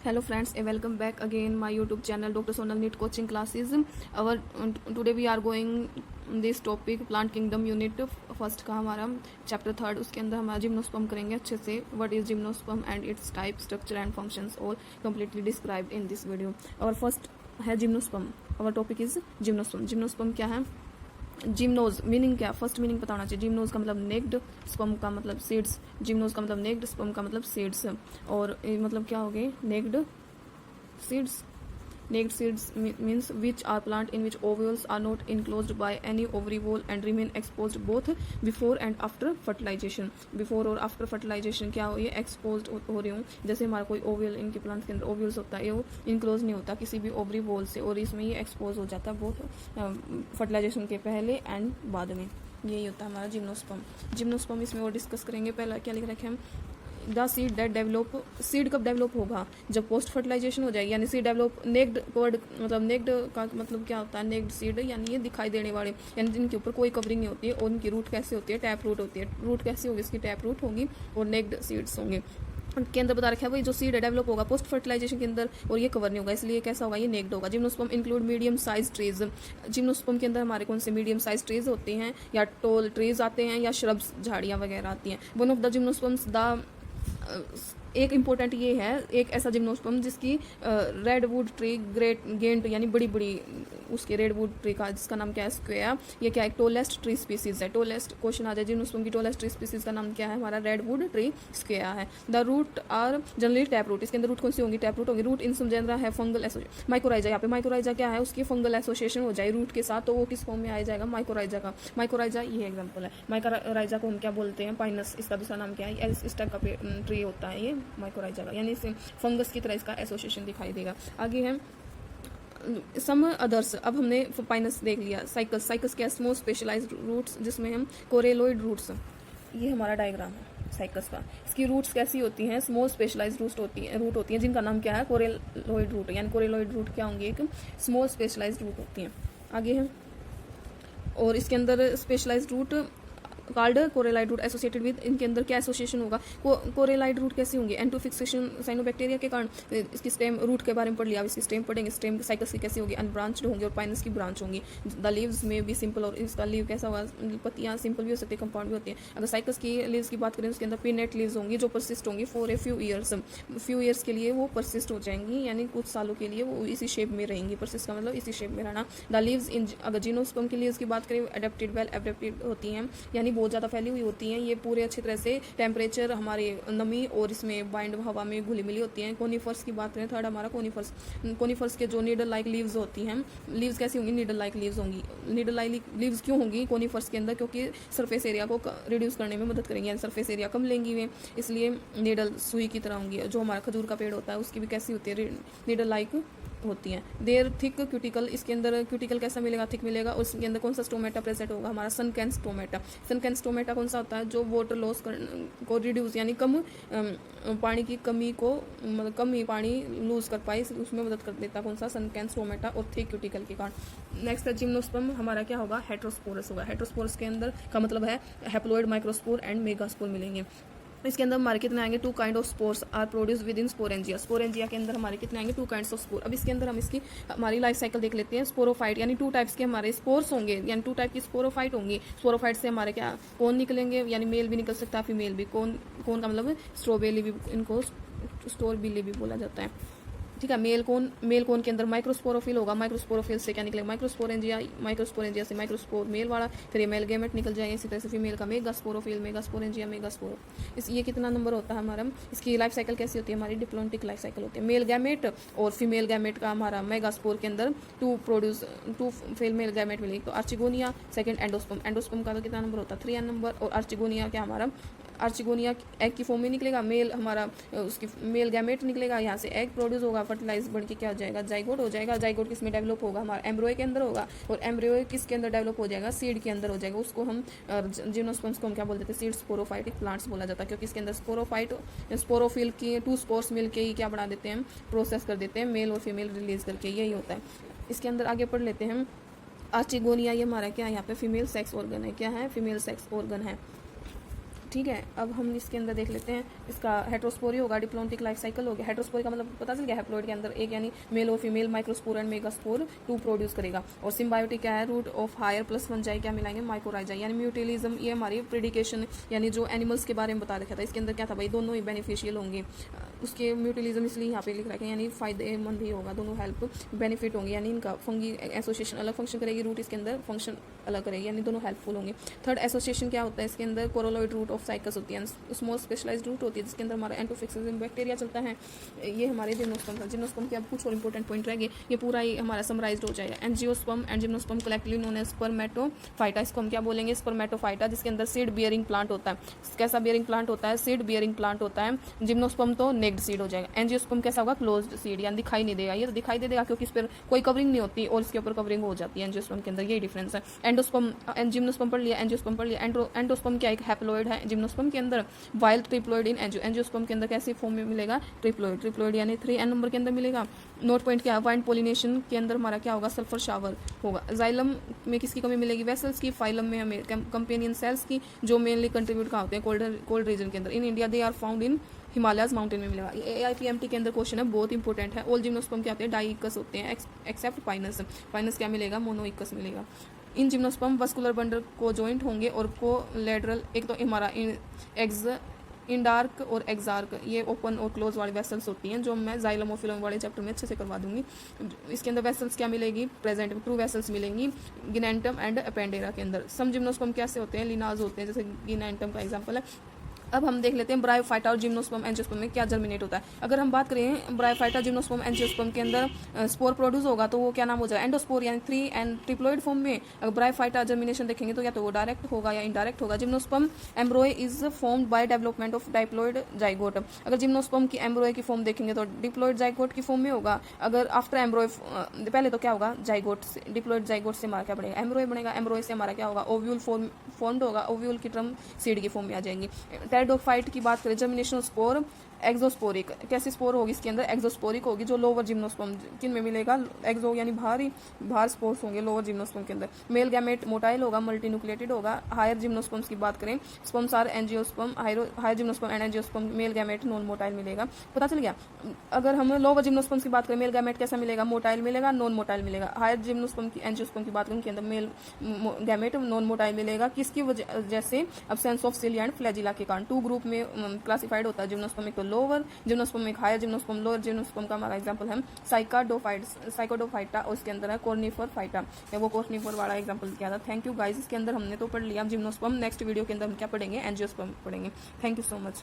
Hello friends, welcome back again my YouTube channel Dr. Sonal NEET coaching classes. Our today we are going this topic plant kingdom unit first का हमारा chapter third, उसके अंदर हमारा gymnosperm करेंगे अच्छे से. What is gymnosperm and its type, structure and functions all completely described in this video. और first है जिम्नोस्पर्म. Our topic is gymnosperm. Gymnosperm क्या है? जिम्नोज मीनिंग क्या? फर्स्ट मीनिंग पता होना चाहिए. जिम्नोज का मतलब नेक्ड, स्पर्म का मतलब सीड्स. जिम्नोज का मतलब नेक्ड, स्पर्म का मतलब सीड्स. और मतलब क्या हो गए? Naked seeds. Naked seeds means which are plant in which ovules are not enclosed by any ovary wall and remain exposed both before and after fertilization. Before और after fertilization क्या हो? ये exposed हो रही हूँ. जैसे हमारा कोई ओव्यूल, इनके प्लांट के अंदर ओव्यूल्स होता है, ये वो इनक्लोज नहीं होता किसी भी ओवरी वॉल से, और इसमें ये एक्सपोज हो जाता है बोथ फर्टिलाइजेशन के पहले एंड बाद में. यही होता है हमारा जिम्नोस्पर्म. जिम्नोस्पर्म इसमें और डिस्कस करेंगे. पहला क्या लिख रखे हम? The seed that develop. Seed कब डेवलप होगा? जब पोस्ट फर्टिलाइजेशन हो जाएगी. यानी सीड डेवलप नेक्ड वर्ड मतलब नेक्ड का मतलब क्या होता है? नेक्ड सीड यानी ये दिखाई देने वाले, यानी जिनके ऊपर कोई कवरिंग नहीं होती है. और उनकी रूट कैसे होती है? टैप रूट होती है. रूट कैसी होगी? इसकी टैप रूट होगी. और नेक्ड सीड्स होंगे. के अंदर बता रखा है भाई जो सीड डेवलप होगा पोस्ट फर्टिलाइजेशन के अंदर, और ये कवर नहीं होगा, इसलिए कैसा होगा? ये नेक्ड होगा. Gymnosperm include medium size trees. Gymnosperm के अंदर हमारे कौन से मीडियम साइज ट्रीज होते हैं, या टोल ट्रीज आते हैं, या श्रब्स झाड़ियाँ वगैरह आती हैं. One of the gymnosperms the एक इम्पोर्टेंट ये है, एक ऐसा जिम्नोस्पर्म जिसकी red wood tree great giant यानी बड़ी बड़ी उसके रेड वुड ट्री का जिसका नाम क्या है? स्क्वेयर. ये क्या है? टोलेस्ट ट्री स्पीसीज है. टोलेस्ट क्वेश्चन आ जाए जिम्नोस्पर्म की टोलेस्ट ट्री स्पीसीज का नाम क्या है? हमारा रेड वुड ट्री स्क्वेयर है. The root are generally tap root. इसके अंदर रूट कौन सी होंगी? टैप रूट होगी. रूट इन समजेंद्रा है फंगल एसोसिएशन. माइकोराइजा. यहाँ पे माइकोराइजा क्या है? उसकी फंगल एसोसिएशन हो जाए रूट के साथ, तो वो किस फॉर्म में आ जाएगा? माइकोराइजा का. माइकोराइजा ये एग्जाम्पल है. माइकोराइजा को हम क्या बोलते हैं? पाइनस. इसका दूसरा नाम क्या है? इस टाइप का ट्री होता है ये माइकोराइजा का, यानी फंगस की तरह इसका एसोसिएशन दिखाई देगा. आगे है सम अदर्स. अब हमने पाइनस देख लिया. साइकस. साइकस क्या? स्मॉल स्पेशलाइज्ड रूट्स जिसमें हम कोरेलोइड रूट्स. ये हमारा डायग्राम है साइकस का. इसकी रूट्स कैसी होती हैं? स्मॉल स्पेशलाइज्ड रूट होती हैं जिनका नाम क्या है? Coralloid root. यानी कोरेलोइड रूट क्या होंगे? एक स्मॉल स्पेशलाइज्ड रूट होती हैं. आगे है और इसके अंदर specialised root called coralloid root associated with. इनके अंदर क्या एसोसिएशन होगा? कोरेलाइड रूट कैसी होंगी? एंटो फिक्सेशन साइनोबैक्टीरिया के कारण. इसकी स्टेम रूट के बारे में पढ़ लिया, अब इसकी स्टेम पढ़ेंगे. स्टेम साइकस की कैसी होगी? अनब्रांच्ड होंगी. और पाइनस की ब्रांच होंगी. द लीव्स में भी सिंपल, और इसका लीव कैसा होगा? पत्तियां सिंपल भी हो सकती है, कंपाउंड भी होती है. अगर साइकस की लीव्स की बात करें उसके अंदर पिनेट लीव्स होंगी जो परसिस्ट होंगी फॉर ए फ्यू ईयर्स के लिए वो परसिस्ट हो जाएंगी, यानी कुछ सालों के लिए वो इसी शेप में रहेंगी. परसिस्ट का मतलब इसी शेप में रहना. द लीव्स इन अगर जिम्नोस्पर्म की लीव्स की बात करें अडेप्टेड वेल एडेप्टेड होती हैं, यानी बहुत ज़्यादा फैली हुई होती हैं. ये पूरे अच्छी तरह से टेम्परेचर हमारे नमी और इसमें बाइंड हवा में घुली मिली होती हैं. कोनिफर्स की बात करें थर्ड हमारा कोनिफर्स के जो नीडल लाइक लीव्स होती हैं. लीव्स कैसी होंगी? नीडल लाइक लीव्स होंगी. नीडल लाइक लीव्स क्यों होंगी कोनिफर्स के अंदर? क्योंकि सरफेस एरिया को रिड्यूस करने में मदद करेंगी, यानी सरफेस एरिया कम लेंगी वे, इसलिए नीडल सुई की तरह होंगी. जो हमारा खजूर का पेड़ होता है उसकी भी कैसी होती है? नीडल लाइक होती हैं. देर थिक क्यूटिकल. इसके अंदर क्यूटिकल कैसा मिलेगा? थिक मिलेगा. और इसके अंदर कौन सा स्टोमेटा प्रेजेंट होगा? हमारा सनकैन स्टोमेटा. सनकैन स्टोमेटा कौन सा होता है? जो वाटर लॉस को रिड्यूस यानी कम पानी की कमी को मतलब कम ही पानी लूज कर पाए उसमें मदद कर देता. कौन सा? सनकैन स्टोमेटा और थिक क्यूटिकल के कारण. नेक्स्ट है जिम्नोस्पर्म. हमारा क्या होगा? हेट्रोस्पोरस होगा. हेट्रोस्पोरस के अंदर का मतलब है हैप्लोइड, माइक्रोस्पोर एंड मेगास्पोर मिलेंगे. इसके अंदर हमारे कितने आएंगे? 2 kind of spores are produce within sporangia. Sporangia के अंदर हमारे कितने आएंगे? 2 काइंड्स ऑफ स्पोर. अब इसके अंदर हम इसकी हमारी लाइफ साइकिल देख लेते हैं. स्पोरोफाइट यानी 2 टाइप्स के हमारे स्पोर्स होंगे, यानी 2 टाइप की स्पोरोफाइट होंगी. स्पोरोफाइट से हमारे क्या कौन निकलेंगे? यानी मेल भी निकल सकता है, फीमेल भी. कौन का मतलब स्ट्रॉबेरी भी, इनको स्टोरबिली भी बोला जाता है. ठीक है. मेल कौन के अंदर माइक्रोस्पोरोफिल होगा. माइक्रोस्पोरोफिल से क्या निकलेगा? माइक्रोस्पोरेंजिया से माइक्रोस्पोर मेल वाला, फिर ये मेल गैमेट निकल जाएगा. इसी तरह से फीमेल का मेगास्पोरोफिल, मेगास्पोरेंजिया, मेगास्पोरो. ये कितना नंबर होता है हमारा? इसकी लाइफ साइकिल कैसी होती है? हमारी डिप्लोमेटिक लाइफ साइकिल होती है. मेल गैमेट और फीमेल गैमेट का हमारा मेगास्पोर के अंदर 2 फीमेल गैमेट मिलेगी. तो आर्चिगोनिया सेकंड एंडोस्पर्म. एंडोस्पर्म का तो कितना नंबर होता है? 3 नंबर. और आर्चिगोनिया क्या हमारा? आर्चिगोनिया एग की फॉर्म में निकलेगा. मेल हमारा उसकी मेल गैमेट निकलेगा, यहाँ से एग प्रोड्यूस होगा, फर्टिलाइज बन के क्या हो जाएगा? जाइगोट हो जाएगा. जाइगोट किस में डेवलप होगा? हमारा एम्ब्रियो के अंदर होगा. और एम्ब्रियो किसके अंदर डेवलप हो जाएगा? सीड के अंदर हो जाएगा. उसको हम जिम्नोस्पर्म्स को हम क्या बोल देते हैं? सीड स्पोरोफाइटिक प्लांट्स बोला जाता है, क्योंकि इसके अंदर स्पोरोफिल की 2 स्पोर्स मिल के ही क्या बना देते हैं? प्रोसेस कर देते हैं, मेल और फीमेल रिलीज करके. यही होता है. इसके अंदर आगे पढ़ लेते हैं. आर्चिगोनिया ये हमारा क्या है? यहाँ पे फीमेल सेक्स ऑर्गन है. क्या है? फीमेल सेक्स ऑर्गन है. ठीक है, अब हम इसके अंदर देख लेते हैं, इसका हेट्रोस्पोरी होगा, डिप्लोमेटिक लाइफ साइकिल हो गया। हेट्रोस्पोरी का मतलब पता चल गया, हैप्लॉइड के अंदर एक यानी मेल और female microspore and megaspore 2 produce करेगा। और सिम्बायोटिक क्या है, root of higher plants fungi क्या मिलाएंगे, माइकोराइजा। यानी म्यूटिलिज्म ये हमारी प्रिडिकेशन यानी जो एनिमल्स के बारे में बता रखा था, इसके अंदर क्या था भाई, दोनों ही बेनिफिशियल होंगे। उसके म्यूटिलिज्म इसलिए यहाँ पे लिख रखा है, यानी फायदेमंद ही होगा, दोनों हेल्प बेनिफिट होंगे। यानी इनका फंगी एसोसिएशन अलग फंक्शन करेगी, रूट इसके अंदर फंक्शन अलग करेगी, यानी दोनों हेल्पफुल होंगे। थर्ड एसोसिएशन क्या होता है, इसके अंदर कोरोलॉइड रूट ऑफ साइकस होती है, स्मॉल स्पेशलाइज्ड रूट होती है, जिसके अंदर हमारा एंटोफिक्सिज्म बैक्टीरिया चलता है। ये हमारे जिम्नोस्पर्म था। जिम्नोस्पर्म के अब कुछ और इंपॉर्टेंट पॉइंट रहेंगे, ये पूरा ही हमारा समराइज्ड हो जाएगा। Angiosperm and gymnosperm collectively known as spermatophyta. इसको हम क्या बोलेंगे, स्पर्मेटोफाइटा, जिसके अंदर सीड बियरिंग प्लांट होता है। कैसा बियरिंग प्लांट होता है, सीड बियरिंग प्लांट होता है। जिम्नोस्पर्म तो नेक्ड सीड हो जाएगा। एंजियोस्पर्म कैसा होगा, क्लोज्ड सीड, यानी दिखाई नहीं देगा। ये तो दिखाई दे देगा क्योंकि इस पर कोई कवरिंग नहीं होती और इसके ऊपर कवरिंग हो जाती है एंजियोस्पर्म के अंदर, यही डिफरेंस है। एंडोस्पर्म, जिम्नोस्पर्म पढ़ लिया, एंजियोस्पर्म पढ़ लिया। एंडोस्पर्म क्या एक हैप्लॉइड है जिम्नोस्पर्म के अंदर, वाइल्ड ट्रिप्लॉइड इन एंजियोस्पर्म के अंदर कैसे फॉर्म में मिलेगा, ट्रिप्लॉइड यानी 3n नंबर के अंदर मिलेगा। नोट पॉइंट क्या है, वाइंड पोलिनेशन के अंदर हमारा क्या होगा, सल्फर शावर होगा। जाइलम में किसकी कमी मिलेगी, वेसल्स की। फाइलम में हमें कंपेनियन सेल्स की, जो मेनली कंट्रीब्यूट कहाँ होते हैं, कोल्ड रीजन के अंदर। In India they are found in Himalayas mountain में मिलेगा। ये AIPMT के अंदर क्वेश्चन है, बहुत इंपॉर्टेंट है। ऑल जिम्नोस्पर्म क्या होते हैं, डाइइकस होते हैं, एक्सेप्ट पाइनस। पाइनस क्या मिलेगा, मोनोइकस मिलेगा। इन जिम्नोस्पर्म वस्कुलर बंडल को जॉइंट होंगे और कोलेटरल, एक तो हमारा इंडार्क और एक्सार्क, ये ओपन और क्लोज वाली वेसल्स होती हैं, जो मैं जाइलम और फिलम वाले चैप्टर में अच्छे से करवा दूंगी। इसके अंदर वेसल्स क्या मिलेगी, प्रेजेंट ट्रू वेसल्स मिलेंगी गिनेंटम एंड अपेंडेरा के अंदर। सम जिम्नोस्पर्म कैसे होते हैं, लिनाज होते हैं, जैसे गिनेंटम का एग्जांपल है। अब हम देख लेते हैं ब्रायोफाइटा और जिम्नोस्पर्म एंजियोस्पर्म में क्या जर्मिनेट होता है। अगर हम बात करें ब्रायोफाइटा जिम्नोस्पर्म एंजियोस्पर्म के अंदर स्पोर प्रोड्यूस होगा तो वो क्या नाम हो जाएगा, एंडोस्पोर, यानी 3n ट्रिप्लॉइड फॉर्म में। अगर ब्रायोफाइटा जर्मिनेशन देखेंगे तो या तो वो डायरेक्ट होगा या इनडायरेक्ट होगा। Gymnosperm embryo is formed by development of diploid zygote. अगर जिम्नोस्पर्म की एम्ब्रोय की फॉर्म देखेंगे तो डिप्लॉइड जाइगोट की फॉर्म में होगा। अगर आफ्टर एम्ब्रोय, पहले तो क्या होगा, जाइगोट से, डिप्लॉइड जाइगोट से हमारा क्या बनेगा, एम्ब्रोय बनेगा। एम्ब्रोय से हमारा क्या होगा, ओव्यूल फॉर्म्ड होगा। ओव्यूल की टर्म सीड की फॉर्म में आ जाएंगी। टेरिडोफाइट की बात करें, जर्मिनेशन स्पोर एक्सोस्पोरिक, कैसी स्पोर होगी इसके अंदर, एक्सोस्पोरिक होगी, जो लोअर जिम्नोस्पर्म किन में मिलेगा, एक्सो यानी बाहर स्पोर्स होंगे लोअर जिम्नोस्पर्म के अंदर। मेल गैमेट मोटाइल होगा, मल्टीन्यूक्लिएटेड होगा। हायर जिम्नोस्पर्म्स की बात करें, sperms are angiosperm, higher gymnosperm and angiosperm, male gamete non motile मिलेगा। पता चल गया। अगर हम लोअर जिम्नोस्पर्म्स की बात करें, मेल गैमेट कैसा मिलेगा, मोटाइल मिलेगा, नॉन मोटाइल मिलेगा। हायर जिम्नोस्पर्म की एंजियोस्पर्म की बात करें, उनके अंदर मेल गैमेट नॉन मोटाइल मिलेगा। किसकी वजह, जैसे absence of cilia and flagella के कारण। 2 ग्रुप में क्लासिफाइड होता है जिम्नोस्पर्म, एक तो लोअर जिम्नोस्पर्म, एक हायर जिम्नोस्पर्म। लोअर जिम्नोस्पर्म का हमारा एग्जांपल है साइकोडोफाइटा, और इसके अंदर है कॉर्निफर फाइटा, वो कॉर्निफर वाला एग्जांपल किया था। थैंक यू गाइस, इसके अंदर हमने तो पढ़ लिया जिम्नोस्पर्म। नेक्स्ट वीडियो के अंदर हम क्या पढ़ेंगे, एंजियोस्पर्म पढ़ेंगे। Thank you so much.